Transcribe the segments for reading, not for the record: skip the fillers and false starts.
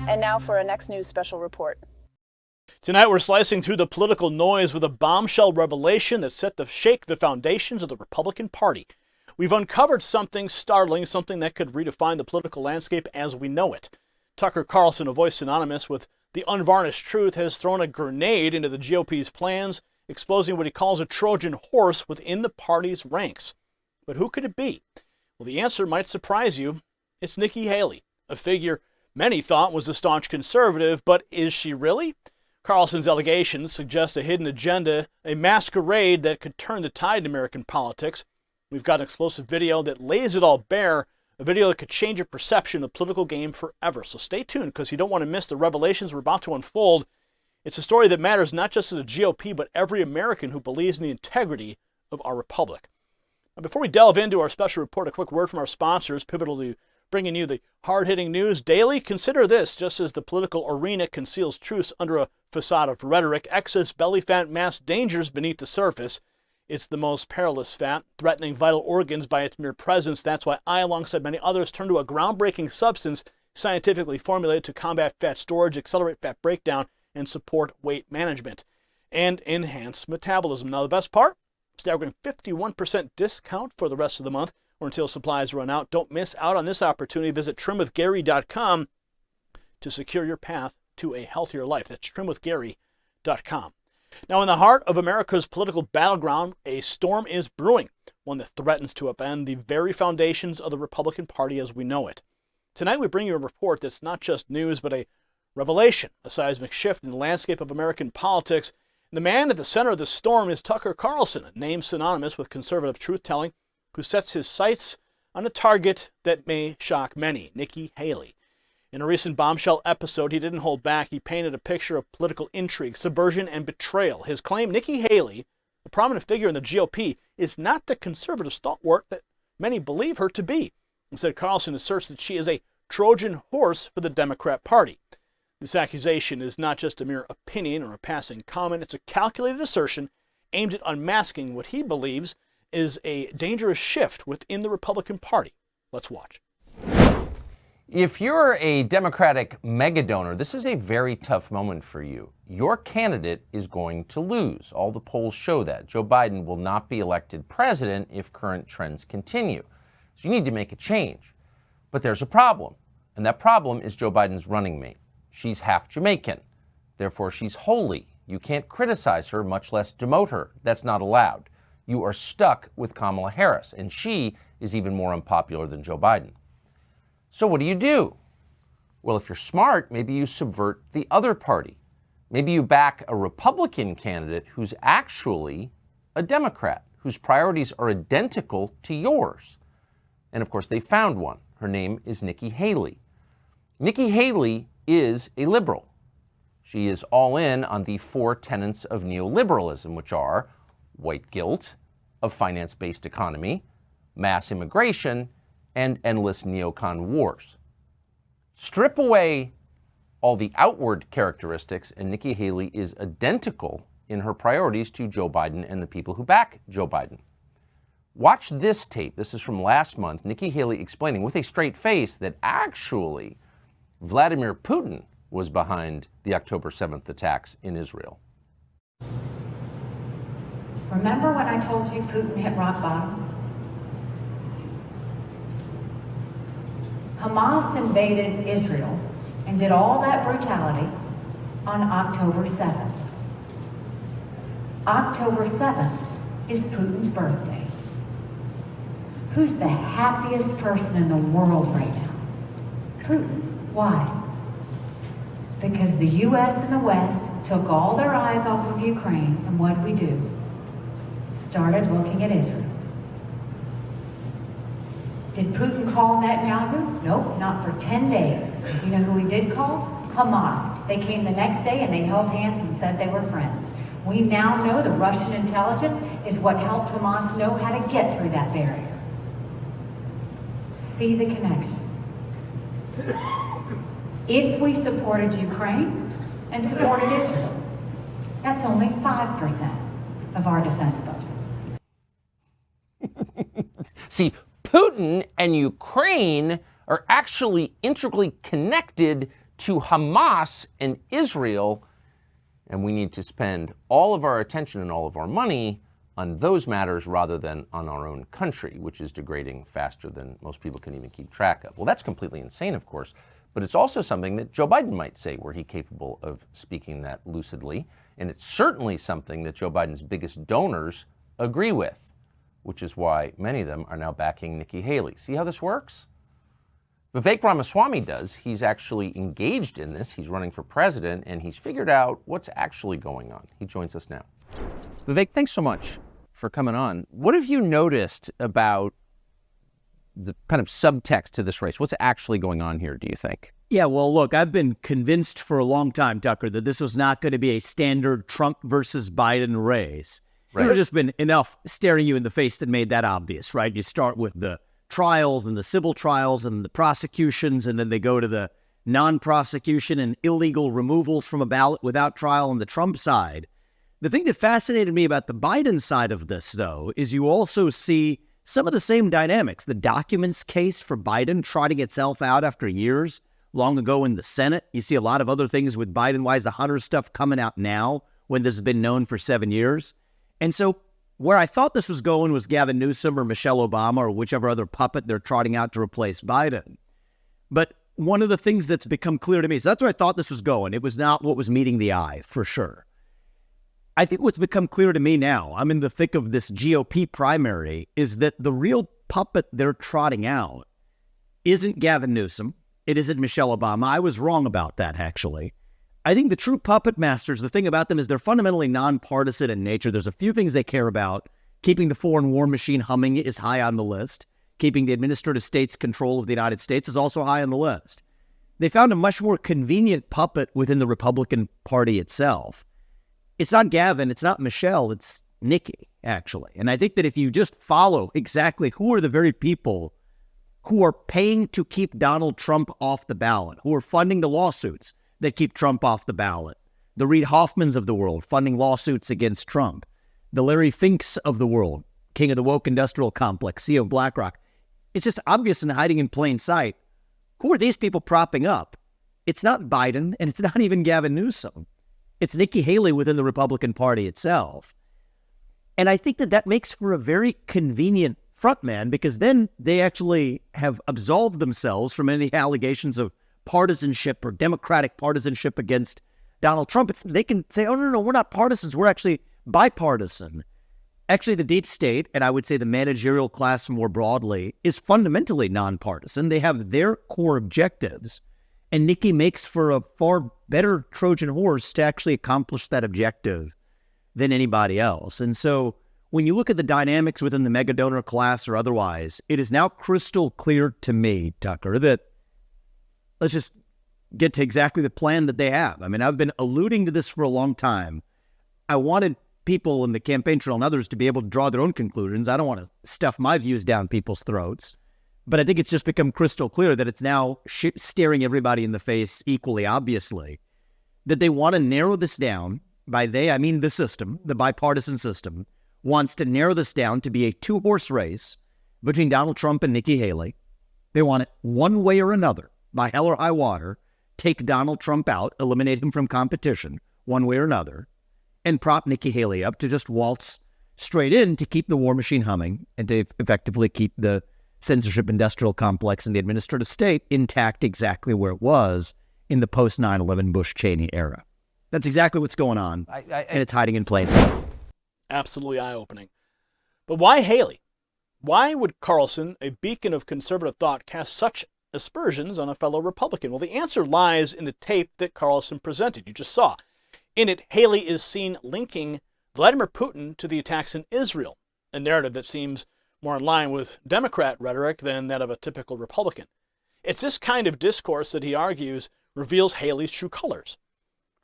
And now for our next news special report. Tonight we're slicing through the political noise with a bombshell revelation that's set to shake the foundations of the Republican Party. We've uncovered something startling, something that could redefine the political landscape as we know it. Tucker Carlson, a voice synonymous with the unvarnished truth, has thrown a grenade into the GOP's plans, exposing what he calls a Trojan horse within the party's ranks. But who could it be? Well, the answer might surprise you. It's Nikki Haley, a figure many thought was a staunch conservative, but is she really? Carlson's allegations suggest a hidden agenda, a masquerade that could turn the tide in American politics. We've got an explosive video that lays it all bare, a video that could change your perception of the political game forever. So stay tuned, because you don't want to miss the revelations we're about to unfold. It's a story that matters not just to the GOP, but every American who believes in the integrity of our republic. Now, before we delve into our special report, a quick word from our sponsors, pivotal to bringing you the hard-hitting news daily. Consider this: just as the political arena conceals truths under a facade of rhetoric, excess belly fat masks dangers beneath the surface. It's the most perilous fat, threatening vital organs by its mere presence. That's why I, alongside many others, turned to a groundbreaking substance scientifically formulated to combat fat storage, accelerate fat breakdown, and support weight management, and enhance metabolism. Now, the best part? Staggering 51% discount for the rest of the month, or until supplies run out. Don't miss out on this opportunity. Visit trimwithgary.com to secure your path to a healthier life. That's trimwithgary.com. Now, in the heart of America's political battleground, a storm is brewing, one that threatens to upend the very foundations of the Republican Party as we know it. Tonight, we bring you a report that's not just news, but a revelation, a seismic shift in the landscape of American politics. And the man at the center of the storm is Tucker Carlson, a name synonymous with conservative truth-telling, who sets his sights on a target that may shock many, Nikki Haley. In a recent bombshell episode, he didn't hold back. He painted a picture of political intrigue, subversion, and betrayal. His claim: Nikki Haley, a prominent figure in the GOP, is not the conservative stalwart that many believe her to be. Instead, Carlson asserts that she is a Trojan horse for the Democrat Party. This accusation is not just a mere opinion or a passing comment. It's a calculated assertion aimed at unmasking what he believes is a dangerous shift within the Republican Party. Let's watch. If you're a Democratic megadonor, this is a very tough moment for you. Your candidate is going to lose. All the polls show that. Joe Biden will not be elected president if current trends continue. So you need to make a change. But there's a problem, and that problem is Joe Biden's running mate. She's half Jamaican. Therefore, she's holy. You can't criticize her, much less demote her. That's not allowed. You are stuck with Kamala Harris, and she is even more unpopular than Joe Biden. So what do? Well, if you're smart, maybe you subvert the other party. Maybe you back a Republican candidate who's actually a Democrat, whose priorities are identical to yours. And of course, they found one. Her name is Nikki Haley. Nikki Haley is a liberal. She is all in on the 4 tenets of neoliberalism, which are white guilt, a finance-based economy, mass immigration, and endless neocon wars. Strip away all the outward characteristics, and Nikki Haley is identical in her priorities to Joe Biden and the people who back Joe Biden. Watch this tape. This is from last month. Nikki Haley explaining with a straight face that actually Vladimir Putin was behind the October 7th attacks in Israel. Remember when I told you Putin hit rock bottom? Hamas invaded Israel and did all that brutality on October 7th. October 7th is Putin's birthday. Who's the happiest person in the world right now? Putin. Why? Because the U.S. and the West took all their eyes off of Ukraine, and what did we do? Started looking at Israel. Did Putin call Netanyahu? Nope, not for 10 days. You know who he did call? Hamas. They came the next day and they held hands and said they were friends. We now know the Russian intelligence is what helped Hamas know how to get through that barrier. See the connection. If we supported Ukraine and supported Israel, that's only 5% of our defense budget. See, Putin and Ukraine are actually integrally connected to Hamas and Israel, and we need to spend all of our attention and all of our money on those matters rather than on our own country, which is degrading faster than most people can even keep track of. Well, that's completely insane, of course, but it's also something that Joe Biden might say were he capable of speaking that lucidly, and it's certainly something that Joe Biden's biggest donors agree with, which is why many of them are now backing Nikki Haley. See how this works? Vivek Ramaswamy does. He's actually engaged in this. He's running for president, and he's figured out what's actually going on. He joins us now. Vivek, thanks so much for coming on. What have you noticed about the kind of subtext to this race? What's actually going on here, do you think? Yeah, well, look, I've been convinced for a long time, Tucker, that this was not going to be a standard Trump versus Biden race. Right. There's just been enough staring you in the face that made that obvious, right? You start with the trials and the civil trials and the prosecutions, and then they go to the non-prosecution and illegal removals from a ballot without trial on the Trump side. The thing that fascinated me about the Biden side of this, though, is you also see some of the same dynamics. The documents case for Biden trotting itself out after years, long ago in the Senate. You see a lot of other things with Biden. Why is the Hunter stuff coming out now when this has been known for 7 years? And so where I thought this was going was Gavin Newsom or Michelle Obama or whichever other puppet they're trotting out to replace Biden. But one of the things that's become clear to me, so that's where I thought this was going. It was not what was meeting the eye, for sure. I think what's become clear to me now, I'm in the thick of this GOP primary, is that the real puppet they're trotting out isn't Gavin Newsom. It isn't Michelle Obama. I was wrong about that, actually. I think the true puppet masters, the thing about them is they're fundamentally nonpartisan in nature. There's a few things they care about. Keeping the foreign war machine humming is high on the list. Keeping the administrative state's control of the United States is also high on the list. They found a much more convenient puppet within the Republican Party itself. It's not Gavin, it's not Michelle, it's Nikki, actually. And I think that if you just follow exactly who are the very people who are paying to keep Donald Trump off the ballot, who are funding the lawsuits that keep Trump off the ballot, the Reid Hoffmans of the world funding lawsuits against Trump, the Larry Finks of the world, king of the woke industrial complex, CEO of BlackRock. It's just obvious and hiding in plain sight. Who are these people propping up? It's not Biden, and it's not even Gavin Newsom. It's Nikki Haley within the Republican Party itself. And I think that that makes for a very convenient frontman, because then they actually have absolved themselves from any allegations of partisanship or Democratic partisanship against Donald Trump. They can say, oh, no, we're not partisans. We're actually bipartisan. Actually, the deep state, and I would say the managerial class more broadly, is fundamentally nonpartisan. They have their core objectives, and Nikki makes for a far better Trojan horse to actually accomplish that objective than anybody else. And so when you look at the dynamics within the mega donor class or otherwise, it is now crystal clear to me, Tucker, that let's just get to exactly the plan that they have. I mean, I've been alluding to this for a long time. I wanted people in the campaign trail and others to be able to draw their own conclusions. I don't want to stuff my views down people's throats. But I think it's just become crystal clear that it's now staring everybody in the face equally obviously, that they want to narrow this down. By they, I mean the system, the bipartisan system, wants to narrow this down to be a two-horse race between Donald Trump and Nikki Haley. They want it one way or another, by hell or high water, take Donald Trump out, eliminate him from competition, one way or another, and prop Nikki Haley up to just waltz straight in to keep the war machine humming and to effectively keep the censorship industrial complex and the administrative state intact exactly where it was in the post 9/11 Bush-Cheney era. That's exactly what's going on, and it's hiding in plain sight. Absolutely eye-opening. But why Haley? Why would Carlson, a beacon of conservative thought, cast such aspersions on a fellow Republican? Well, the answer lies in the tape that Carlson presented. You just saw. In it, Haley is seen linking Vladimir Putin to the attacks in Israel, a narrative that seems more in line with Democrat rhetoric than that of a typical Republican. It's this kind of discourse that he argues reveals Haley's true colors.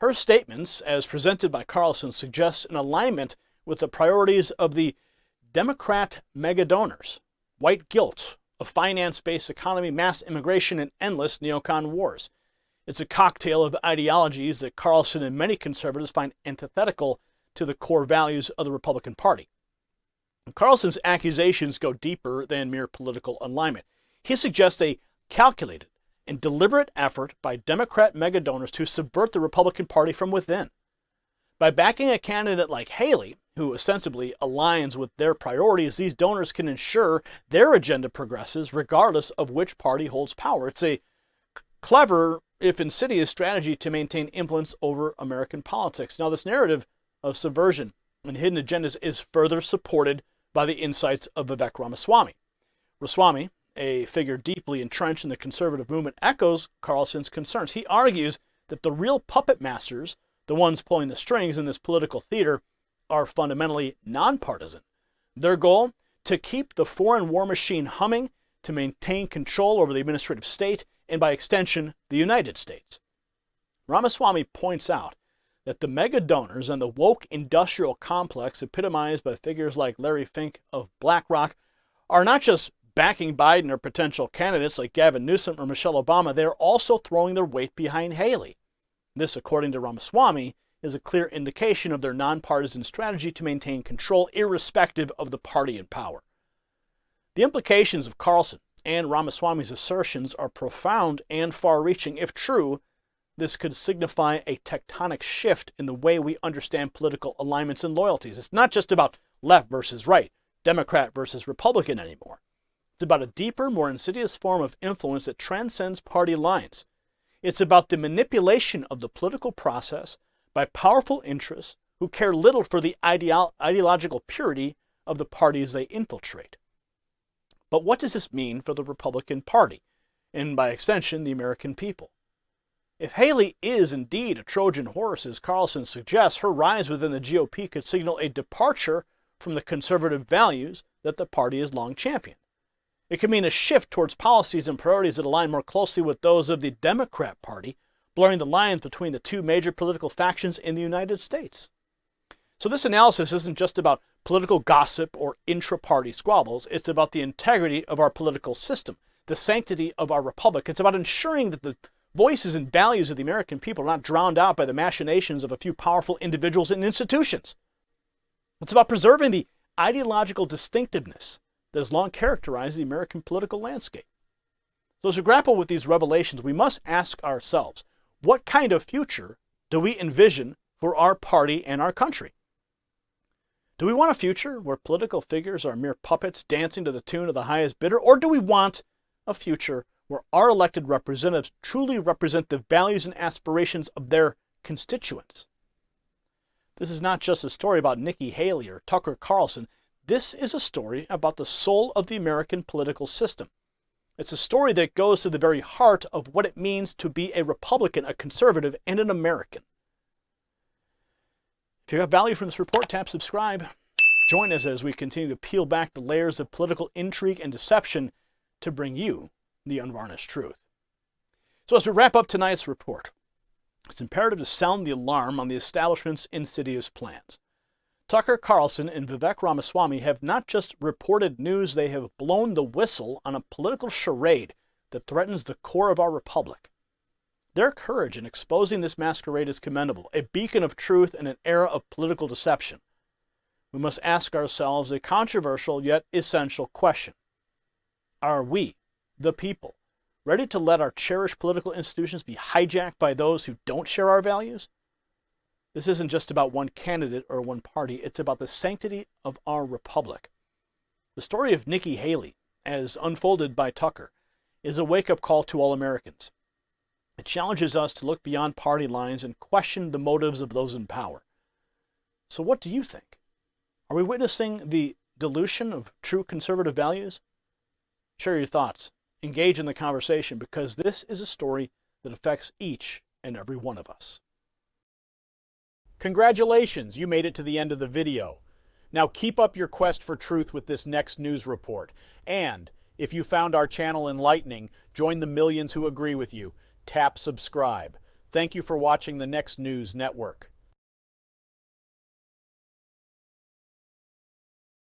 Her statements, as presented by Carlson, suggest an alignment with the priorities of the Democrat megadonors: white guilt, a finance-based economy, mass immigration, and endless neocon wars. It's a cocktail of ideologies that Carlson and many conservatives find antithetical to the core values of the Republican Party. Carlson's accusations go deeper than mere political alignment. He suggests a calculated and deliberate effort by Democrat megadonors to subvert the Republican Party from within. By backing a candidate like Haley, who ostensibly aligns with their priorities, these donors can ensure their agenda progresses regardless of which party holds power. It's a clever, if insidious, strategy to maintain influence over American politics. Now, this narrative of subversion and hidden agendas is further supported by the insights of Vivek Ramaswamy. Ramaswamy, a figure deeply entrenched in the conservative movement, echoes Carlson's concerns. He argues that the real puppet masters, the ones pulling the strings in this political theater, are fundamentally nonpartisan. Their goal? To keep the foreign war machine humming, to maintain control over the administrative state, and by extension, the United States. Ramaswamy points out that the mega donors and the woke industrial complex epitomized by figures like Larry Fink of BlackRock are not just backing Biden or potential candidates like Gavin Newsom or Michelle Obama, they're also throwing their weight behind Haley. This, according to Ramaswamy, is a clear indication of their nonpartisan strategy to maintain control irrespective of the party in power. The implications of Carlson and Ramaswamy's assertions are profound and far-reaching. If true, this could signify a tectonic shift in the way we understand political alignments and loyalties. It's not just about left versus right, Democrat versus Republican anymore. It's about a deeper, more insidious form of influence that transcends party lines. It's about the manipulation of the political process by powerful interests who care little for the ideological purity of the parties they infiltrate. But what does this mean for the Republican Party, and by extension, the American people? If Haley is indeed a Trojan horse, as Carlson suggests, her rise within the GOP could signal a departure from the conservative values that the party has long championed. It could mean a shift towards policies and priorities that align more closely with those of the Democrat Party, blurring the lines between the two major political factions in the United States. So this analysis isn't just about political gossip or intra-party squabbles. It's about the integrity of our political system, the sanctity of our republic. It's about ensuring that the voices and values of the American people are not drowned out by the machinations of a few powerful individuals and institutions. It's about preserving the ideological distinctiveness that has long characterized the American political landscape. So as we grapple with these revelations, we must ask ourselves, what kind of future do we envision for our party and our country? Do we want a future where political figures are mere puppets dancing to the tune of the highest bidder, or do we want a future where our elected representatives truly represent the values and aspirations of their constituents? This is not just a story about Nikki Haley or Tucker Carlson. This is a story about the soul of the American political system. It's a story that goes to the very heart of what it means to be a Republican, a conservative, and an American. If you have value from this report, tap subscribe. Join us as we continue to peel back the layers of political intrigue and deception to bring you the unvarnished truth. So as we wrap up tonight's report, it's imperative to sound the alarm on the establishment's insidious plans. Tucker Carlson and Vivek Ramaswamy have not just reported news, they have blown the whistle on a political charade that threatens the core of our republic. Their courage in exposing this masquerade is commendable, a beacon of truth in an era of political deception. We must ask ourselves a controversial yet essential question. Are we, the people, ready to let our cherished political institutions be hijacked by those who don't share our values? This isn't just about one candidate or one party. It's about the sanctity of our republic. The story of Nikki Haley, as unfolded by Tucker, is a wake-up call to all Americans. It challenges us to look beyond party lines and question the motives of those in power. So what do you think? Are we witnessing the dilution of true conservative values? Share your thoughts. Engage in the conversation, because this is a story that affects each and every one of us. Congratulations, you made it to the end of the video. Now keep up your quest for truth with this next news report. And if you found our channel enlightening, join the millions who agree with you. Tap subscribe. Thank you for watching the Next News Network.